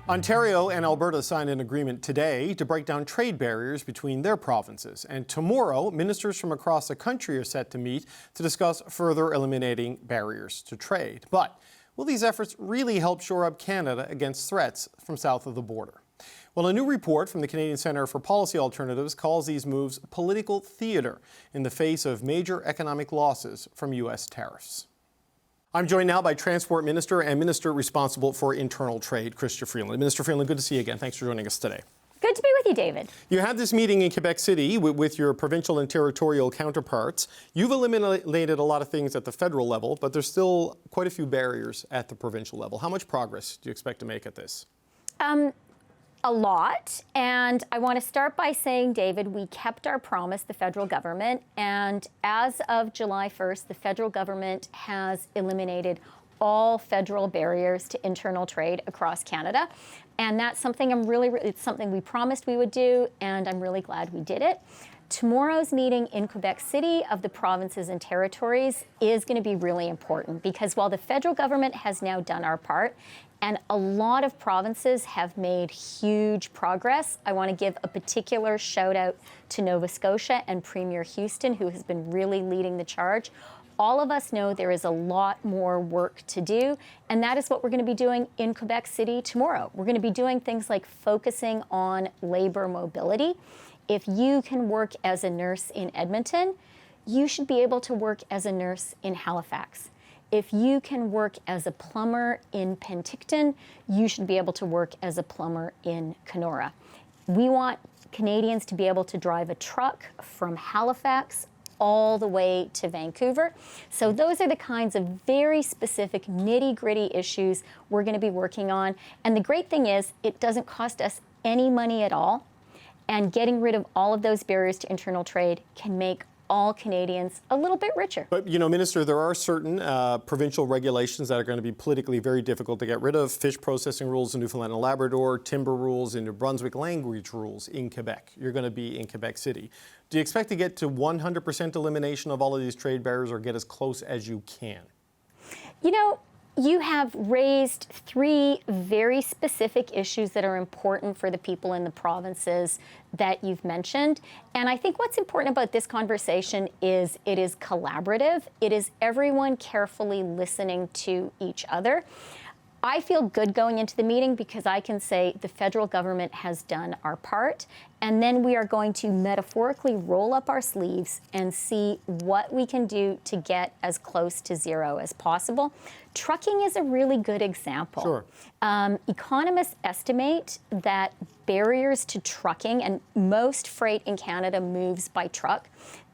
Ontario and Alberta signed an agreement today to break down trade barriers between their provinces. And tomorrow, ministers from across the country are set to meet to discuss further eliminating barriers to trade. But will these efforts really help shore up Canada against threats from south of the border? Well, a new report from the Canadian Centre for Policy Alternatives calls these moves political theatre in the face of major economic losses from U.S. tariffs. I'm joined now by Transport Minister and Minister responsible for internal trade, Chrystia Freeland. Minister Freeland, good to see you again. Thanks for joining us today. Good to be with you, David. You had this meeting in Quebec City with your provincial and territorial counterparts. You've eliminated a lot of things at the federal level, but there's still quite a few barriers at the provincial level. How much progress do you expect to make at this? A lot, and I want to start by saying, David, we kept our promise, the federal government, and as of July 1st, the federal government has eliminated all federal barriers to internal trade across Canada, and that's something it's something we promised we would do, and I'm really glad we did it. Tomorrow's meeting in Quebec City of the provinces and territories is going to be really important because while the federal government has now done our part, and a lot of provinces have made huge progress. I want to give a particular shout out to Nova Scotia and Premier Houston, who has been really leading the charge. All of us know there is a lot more work to do, and that is what we're going to be doing in Quebec City tomorrow. We're going to be doing things like focusing on labor mobility. If you can work as a nurse in Edmonton, you should be able to work as a nurse in Halifax. If you can work as a plumber in Penticton, you should be able to work as a plumber in Kenora. We want Canadians to be able to drive a truck from Halifax all the way to Vancouver. So those are the kinds of very specific nitty-gritty issues we're going to be working on. And the great thing is it doesn't cost us any money at all. And getting rid of all of those barriers to internal trade can make all Canadians a little bit richer. But, you know, Minister, there are certain provincial regulations that are going to be politically very difficult to get rid of. Fish processing rules in Newfoundland and Labrador, timber rules in New Brunswick, language rules in Quebec. You're going to be in Quebec City. Do you expect to get to 100% elimination of all of these trade barriers or get as close as you can? You know, you have raised three very specific issues that are important for the people in the provinces that you've mentioned. And I think what's important about this conversation is it is collaborative. It is everyone carefully listening to each other. I feel good going into the meeting because I can say the federal government has done our part, and then we are going to metaphorically roll up our sleeves and see what we can do to get as close to zero as possible. Trucking is a really good example. Sure. Economists estimate that barriers to trucking, and most freight in Canada moves by truck,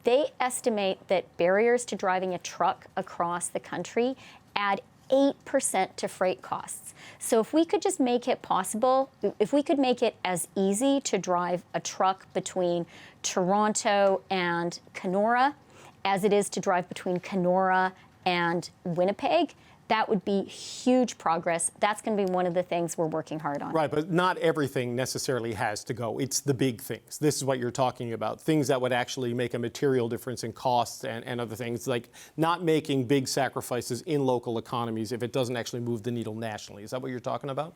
they estimate that barriers to driving a truck across the country add 8% to freight costs. So if we could just make it possible, if we could make it as easy to drive a truck between Toronto and Kenora as it is to drive between Kenora and Winnipeg, that would be huge progress. That's going to be one of the things we're working hard on. Right, but not everything necessarily has to go. It's the big things. This is what you're talking about, things that would actually make a material difference in costs and other things, like not making big sacrifices in local economies if it doesn't actually move the needle nationally. Is that what you're talking about?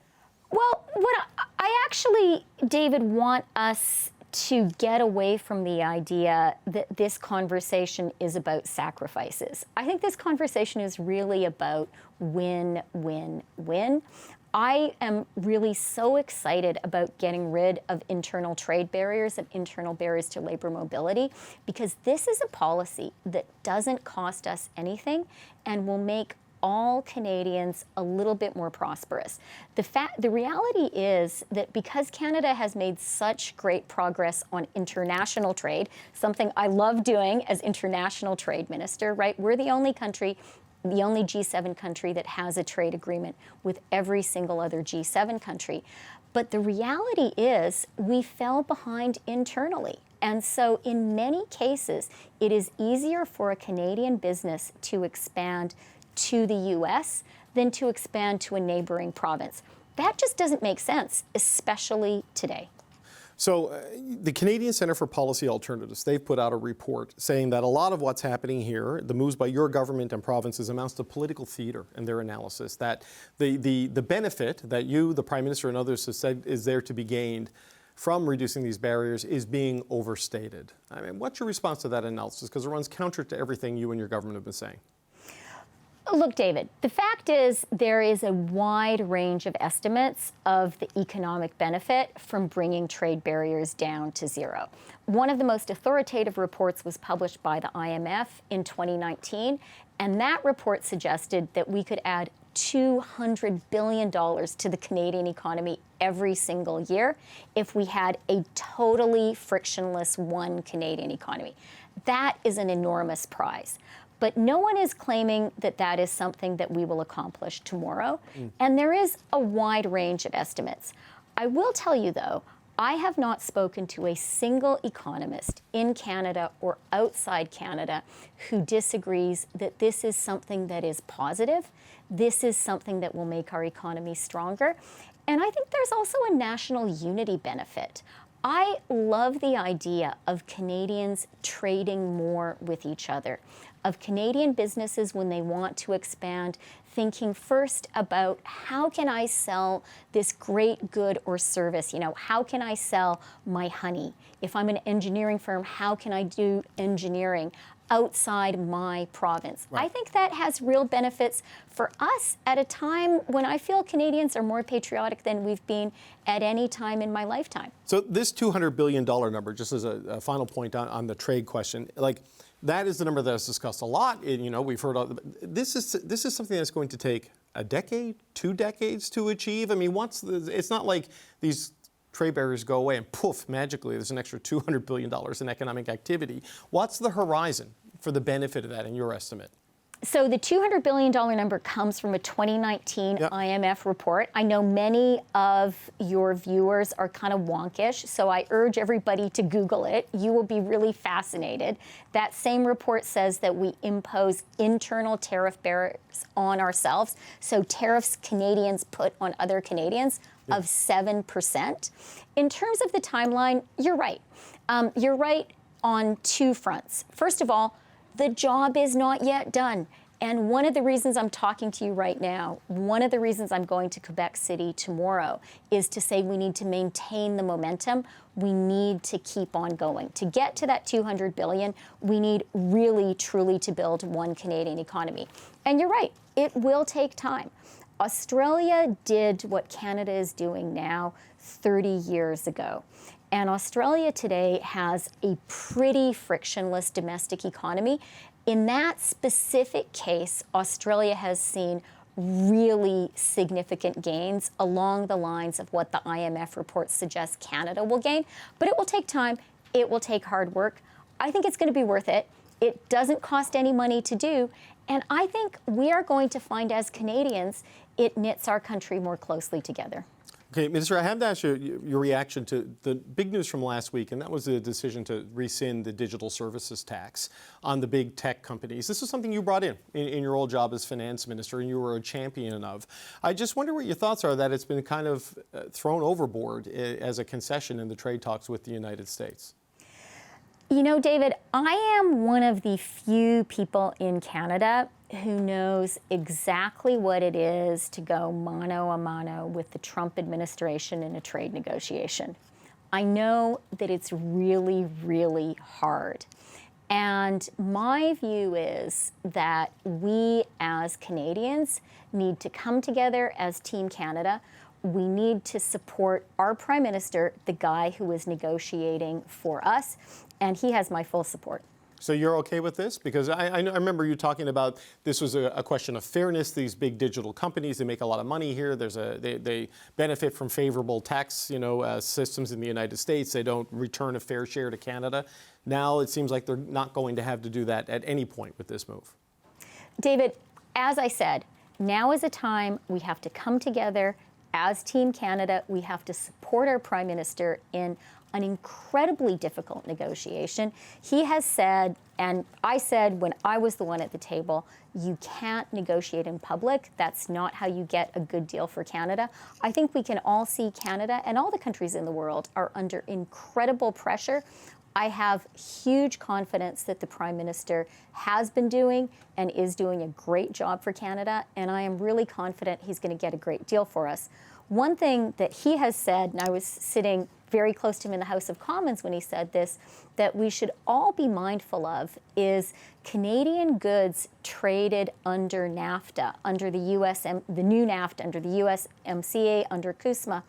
Well, what I actually, David, want us to get away from the idea that this conversation is about sacrifices. I think this conversation is really about win, win, win. I am really so excited about getting rid of internal trade barriers and internal barriers to labor mobility because this is a policy that doesn't cost us anything and will make all Canadians a little bit more prosperous. The reality is that because Canada has made such great progress on international trade, something I love doing as international trade minister, right? We're the only country, the only G7 country that has a trade agreement with every single other G7 country. But the reality is we fell behind internally. And so in many cases, it is easier for a Canadian business to expand to the U.S. than to expand to a neighboring province. That just doesn't make sense, especially today. So the Canadian Centre for Policy Alternatives, they've put out a report saying that a lot of what's happening here, the moves by your government and provinces, amounts to political theatre in their analysis, that the benefit that you, the Prime Minister and others have said is there to be gained from reducing these barriers is being overstated. I mean, what's your response to that analysis? Because it runs counter to everything you and your government have been saying. Look, David, the fact is there is a wide range of estimates of the economic benefit from bringing trade barriers down to zero. One of the most authoritative reports was published by the IMF in 2019, and that report suggested that we could add $200 billion to the Canadian economy every single year if we had a totally frictionless one Canadian economy. That is an enormous prize. But no one is claiming that that is something that we will accomplish tomorrow. And there is a wide range of estimates. I will tell you, though, I have not spoken to a single economist in Canada or outside Canada who disagrees that this is something that is positive. This is something that will make our economy stronger. And I think there's also a national unity benefit. I love the idea of Canadians trading more with each other, of Canadian businesses when they want to expand, thinking first about how can I sell this great good or service? You know, how can I sell my honey? If I'm an engineering firm, how can I do engineering outside my province? Right. I think that has real benefits for us at a time when I feel Canadians are more patriotic than we've been at any time in my lifetime. So this $200 billion number, just as a final point on the trade question, like that is the number that is discussed a lot. You know, we've heard this is something that's going to take a decade, 2 decades to achieve. I mean, it's not like these trade barriers go away and poof, magically there's an extra $200 billion in economic activity. What's the horizon for the benefit of that in your estimate? So the $200 billion number comes from a 2019 IMF report. I know many of your viewers are kind of wonkish, so I urge everybody to Google it. You will be really fascinated. That same report says that we impose internal tariff barriers on ourselves, so tariffs Canadians put on other Canadians of 7%. In terms of the timeline, you're right. You're right on 2 fronts. First of all, the job is not yet done. And one of the reasons I'm talking to you right now, one of the reasons I'm going to Quebec City tomorrow is to say we need to maintain the momentum. We need to keep on going. To get to that $200 billion, we need really, truly to build one Canadian economy. And you're right, it will take time. Australia did what Canada is doing now 30 years ago. And Australia today has a pretty frictionless domestic economy. In that specific case, Australia has seen really significant gains along the lines of what the IMF report suggests Canada will gain. But it will take time. It will take hard work. I think it's going to be worth it. It doesn't cost any money to do. And I think we are going to find as Canadians, it knits our country more closely together. Okay, Minister, I have to ask you your reaction to the big news from last week, and that was the decision to rescind the digital services tax on the big tech companies. This is something you brought in your old job as finance minister, and you were a champion of. I just wonder what your thoughts are that it's been kind of thrown overboard as a concession in the trade talks with the United States. You know, David, I am one of the few people in Canada who knows exactly what it is to go mano a mano with the Trump administration in a trade negotiation. I know that it's really, really hard. And my view is that we as Canadians need to come together as Team Canada. We need to support our Prime Minister, the guy who is negotiating for us, and he has my full support. So you're okay with this? Because I remember you talking about this was a question of fairness. These big digital companies, they make a lot of money here. They benefit from favorable tax systems in the United States. They don't return a fair share to Canada. Now it seems like they're not going to have to do that at any point with this move. David, as I said, now is a time we have to come together as Team Canada. We have to support our Prime Minister in an incredibly difficult negotiation. He has said, and I said when I was the one at the table, you can't negotiate in public. That's not how you get a good deal for Canada. I think we can all see Canada and all the countries in the world are under incredible pressure. I have huge confidence that the Prime Minister has been doing and is doing a great job for Canada, and I am really confident he's going to get a great deal for us. One thing that he has said, and I was sitting very close to him in the House of Commons when he said this, that we should all be mindful of is Canadian goods traded under NAFTA, under the new NAFTA, under the USMCA, under CUSMA,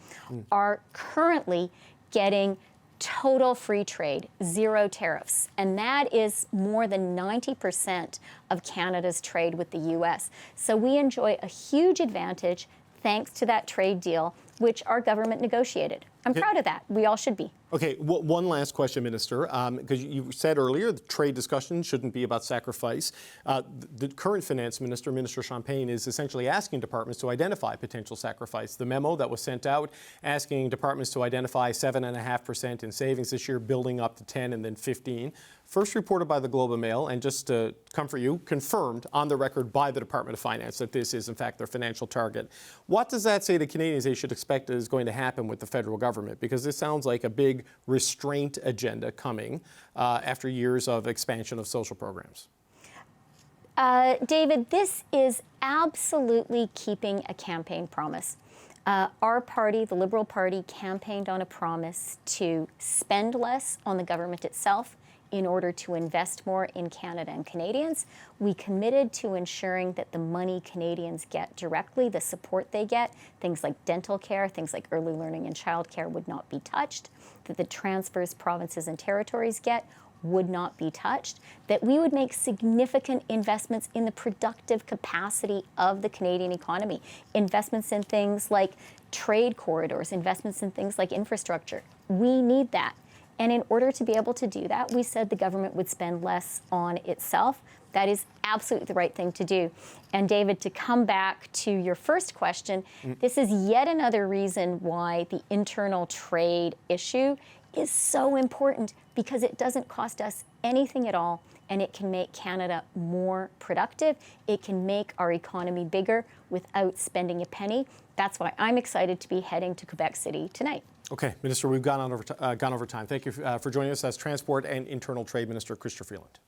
are currently getting total free trade, zero tariffs. And that is more than 90% of Canada's trade with the US. So we enjoy a huge advantage thanks to that trade deal, which our government negotiated. I'm proud of that. We all should be. Okay, one last question, Minister, because you said earlier the trade discussion shouldn't be about sacrifice. The current Finance Minister, Minister Champagne, is essentially asking departments to identify potential sacrifice. The memo that was sent out asking departments to identify 7.5% in savings this year, building up to 10 and then 15. First reported by the Globe and Mail, and just to comfort you, confirmed on the record by the Department of Finance that this is in fact their financial target. What does that say to Canadians they should expect is going to happen with the federal government? Because this sounds like a big restraint agenda coming after years of expansion of social programs. David, this is absolutely keeping a campaign promise. Our party, the Liberal Party, campaigned on a promise to spend less on the government itself in order to invest more in Canada and Canadians. We committed to ensuring that the money Canadians get directly, the support they get, things like dental care, things like early learning and childcare would not be touched, that the transfers provinces and territories get would not be touched, that we would make significant investments in the productive capacity of the Canadian economy, investments in things like trade corridors, investments in things like infrastructure. We need that. And in order to be able to do that, we said the government would spend less on itself. That is absolutely the right thing to do. And David, to come back to your first question, this is yet another reason why the internal trade issue is so important, because it doesn't cost us anything at all, and it can make Canada more productive. It can make our economy bigger without spending a penny. That's why I'm excited to be heading to Quebec City tonight. Okay, Minister, we've gone over time. Thank you for joining us as Transport and Internal Trade Minister Chrystia Freeland.